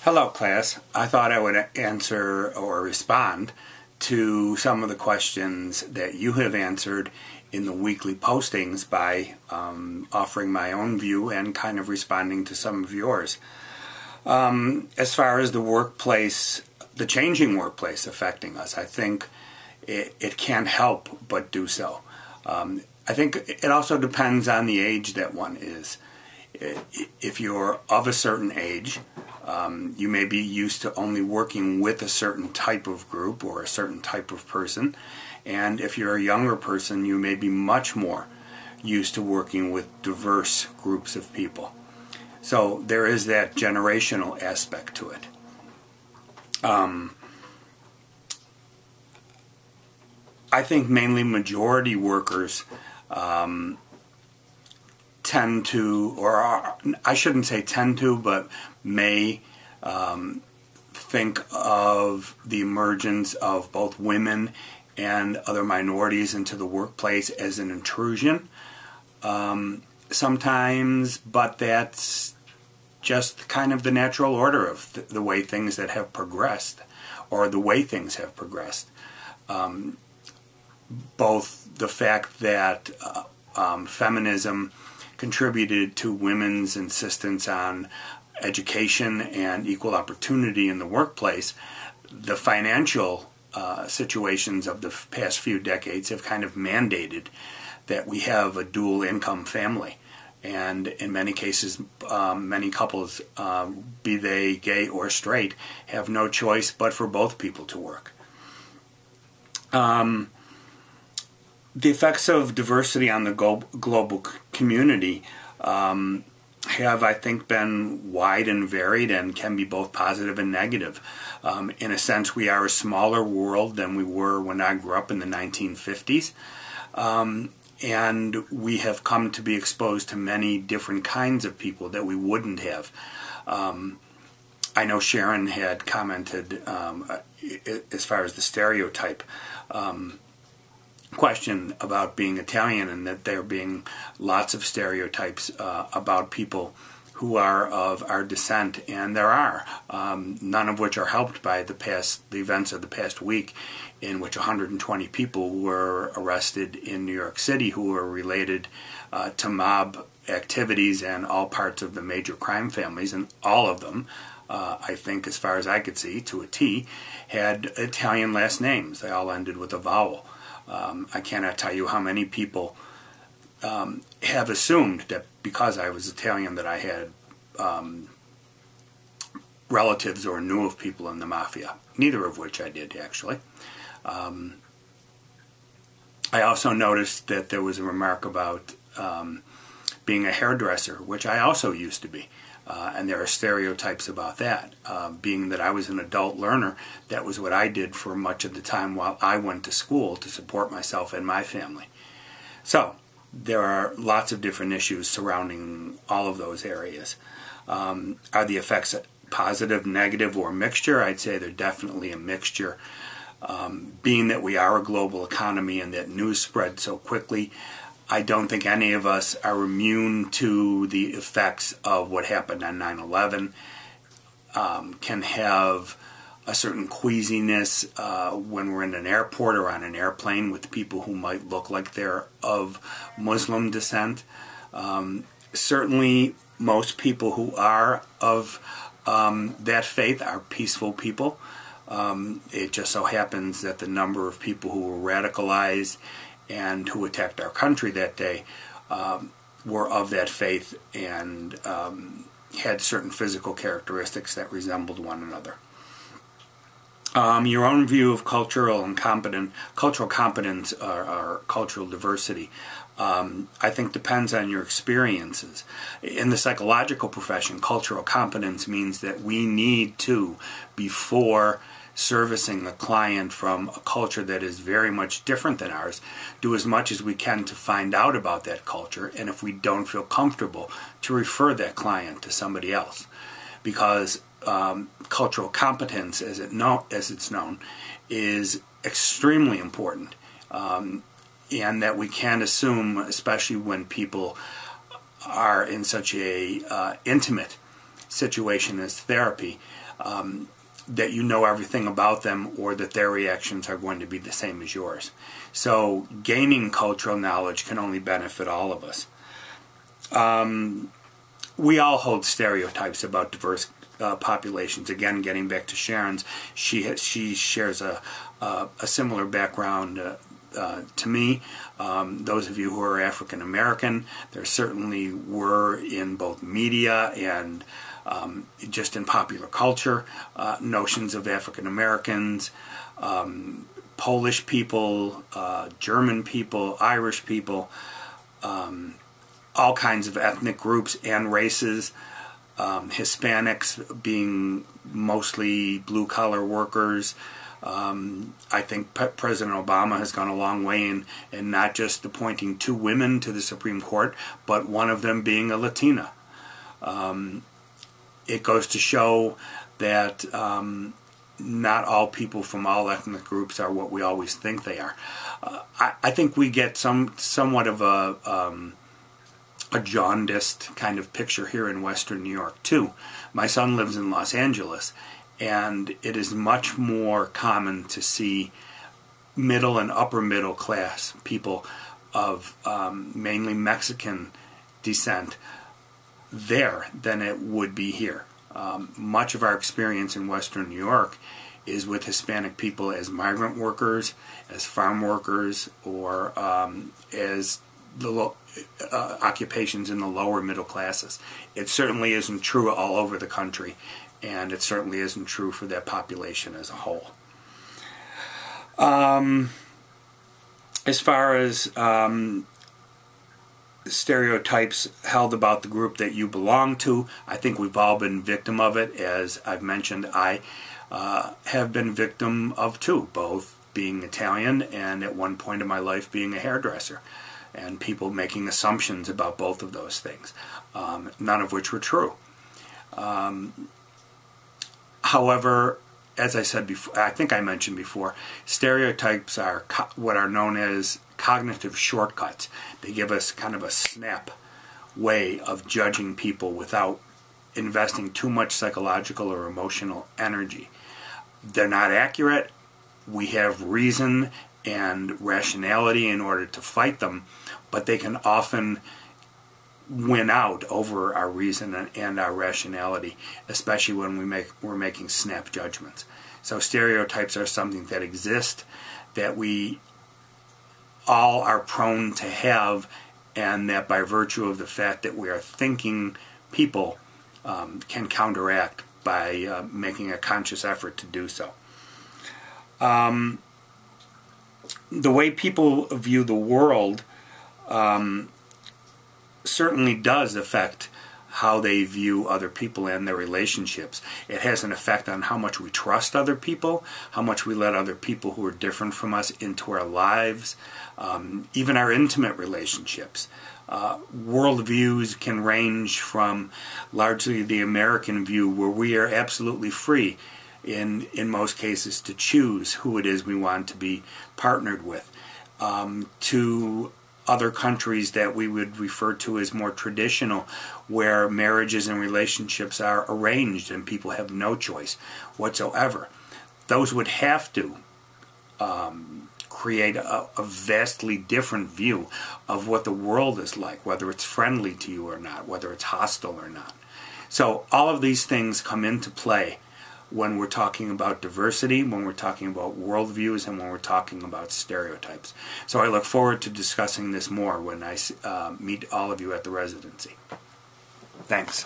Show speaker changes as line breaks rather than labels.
Hello class. I thought I would answer or respond to some of the questions that you have answered in the weekly postings by offering my own view and kind of responding to some of yours. As far as the workplace, the changing workplace affecting us, I think it can't help but do so. I think it also depends on the age that one is. If you're of a certain age, you may be used to only working with a certain type of group or a certain type of person. And if you're a younger person, you may be much more used to working with diverse groups of people. So there is that generational aspect to it. I think mainly majority workers tend to, or I shouldn't say tend to, but may think of the emergence of both women and other minorities into the workplace as an intrusion sometimes, but that's just kind of the natural order of the way things that have progressed, or the way things have progressed. Both the fact that feminism contributed to women's insistence on education and equal opportunity in the workplace, the financial situations of the past few decades have kind of mandated that we have a dual income family. And in many cases, many couples, be they gay or straight, have no choice but for both people to work. The effects of diversity on the global community have, I think, been wide and varied and can be both positive and negative. In a sense, we are a smaller world than we were when I grew up in the 1950s. And we have come to be exposed to many different kinds of people that we wouldn't have. I know Sharon had commented as far as the stereotype question about being Italian, and that there being lots of stereotypes about people who are of our descent, and there are, none of which are helped by the events of the past week, in which 120 people were arrested in New York City who were related to mob activities and all parts of the major crime families, and all of them, I think, as far as I could see, to a T, had Italian last names. They all ended with a vowel. I cannot tell you how many people have assumed that because I was Italian that I had relatives or knew of people in the mafia, neither of which I did, actually. I also noticed that there was a remark about being a hairdresser, which I also used to be. And there are stereotypes about that. Being that I was an adult learner, that was what I did for much of the time while I went to school to support myself and my family. So there are lots of different issues surrounding all of those areas. Are the effects positive, negative, or mixture? I'd say they're definitely a mixture. Being that we are a global economy and that news spreads so quickly, I don't think any of us are immune to the effects of what happened on 9/11. Can have a certain queasiness when we're in an airport or on an airplane with people who might look like they're of Muslim descent. Certainly most people who are of that faith are peaceful people. It just so happens that the number of people who were radicalized and who attacked our country that day were of that faith and had certain physical characteristics that resembled one another. Your own view of cultural competence or cultural diversity, I think depends on your experiences. In the psychological profession, cultural competence means that we need to, before servicing the client from a culture that is very much different than ours, do as much as we can to find out about that culture, and if we don't feel comfortable, to refer that client to somebody else. Because cultural competence, as it's known, is extremely important, and that we can't assume, especially when people are in such a intimate situation as therapy, that you know everything about them or that their reactions are going to be the same as yours. So gaining cultural knowledge can only benefit all of us. We all hold stereotypes about diverse populations. Again, getting back to Sharon's, she shares a similar background to me. Those of you who are African American, there certainly were in both media and just in popular culture notions of African Americans, Polish people, German people, Irish people, all kinds of ethnic groups and races, Hispanics being mostly blue-collar workers. I think President Obama has gone a long way in not just appointing 2 women to the Supreme Court, but one of them being a Latina. It goes to show that not all people from all ethnic groups are what we always think they are. I think we get somewhat of a jaundiced kind of picture here in Western New York too. My son lives in Los Angeles, and it is much more common to see middle and upper middle class people of mainly Mexican descent there than it would be here. Much of our experience in Western New York is with Hispanic people as migrant workers, as farm workers, or as the occupations in the lower middle classes. It certainly isn't true all over the country, and it certainly isn't true for that population as a whole. As far as stereotypes held about the group that you belong to, I think we've all been victim of it. As I've mentioned, I have been victim of too, both being Italian and at one point in my life being a hairdresser, and people making assumptions about both of those things, none of which were true. However, as I said before, I think I mentioned before, stereotypes are what are known as cognitive shortcuts. They give us kind of a snap way of judging people without investing too much psychological or emotional energy. They're not accurate. We have reason and rationality in order to fight them, but they can often win out over our reason and our rationality, especially when we're making snap judgments. So stereotypes are something that exist, that we all are prone to have, and that by virtue of the fact that we are thinking people can counteract by making a conscious effort to do so. The way people view the world certainly does affect how they view other people and their relationships. It has an effect on how much we trust other people, how much we let other people who are different from us into our lives, even our intimate relationships. Worldviews can range from largely the American view, where we are absolutely free in most cases to choose who it is we want to be partnered with, to other countries that we would refer to as more traditional, where marriages and relationships are arranged and people have no choice whatsoever. Those would have to create a vastly different view of what the world is like, whether it's friendly to you or not, whether it's hostile or not. So all of these things come into play when we're talking about diversity, when we're talking about worldviews, and when we're talking about stereotypes. So I look forward to discussing this more when I meet all of you at the residency. Thanks.